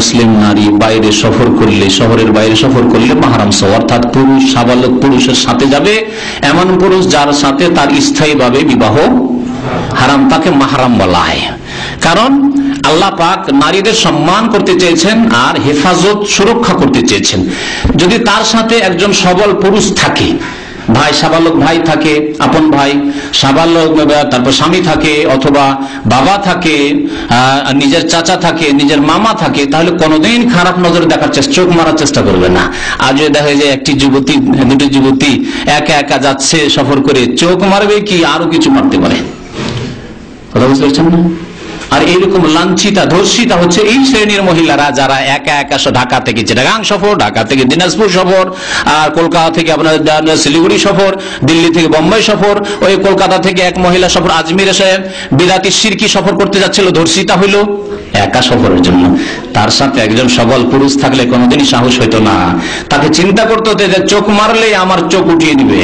মুসলিম নারী বাইরে সফর করলে, শহরের বাইরে সফর করলে মাহরাম সহ, অর্থাৎ পুরুষ সাবালক পুরুষের সাথে যাবে, এমন পুরুষ যার সাথে তার স্থায়ীভাবে বিবাহ হারাম, তাকে মাহরাম বলা হয়। কারণ আল্লাহ পাক নারীদের সম্মান করতে চেয়েছেন আর হেফাজত সুরক্ষা করতে চেয়েছেন। যদি তার সাথে একজন সবল পুরুষ থাকে, ভাই সাবালক ভাই থাকে, আপন ভাই সাবালক, তারপর স্বামী থাকে, অথবা বাবা থাকে, নিজের চাচা থাকে, নিজের মামা থাকে, তাহলে কোনোদিন খারাপ নজরে দেখার চেষ্টা, চোখ মারার চেষ্টা করবে না। আর যদি দেখা যায় একটি যুবতী, দুটি যুবতী একা একা যাচ্ছে সফর করে, চোখ মারবে কি আরো কিছু মারতে পারে। কথা বুঝতে পারছেন না? আর এইরকম লাঞ্ছিতা ধর্ষিতা হচ্ছে এই শ্রেণীর মহিলারা যারা একা একা ঢাকা থেকে চিটাগাং সফর, ঢাকা থেকে দিনাজপুর সফর, আর কলকাতা থেকে আপনার শিলিগুড়ি সফর, দিল্লি থেকে বোম্বাই সফর, ওই কলকাতা থেকে এক মহিলা সফর আজমির এসে বিরাতি শিরকি সফর করতে যাচ্ছিল, ধর্ষিতা হইল একা সফরের জন্য। তার সাথে একজন সবল পুরুষ থাকলে কোনোদিনই সাহস হইতো না, তাকে চিন্তা করতে হতো যে চোখ মারলে আমার চোখ উঠিয়ে দিবে।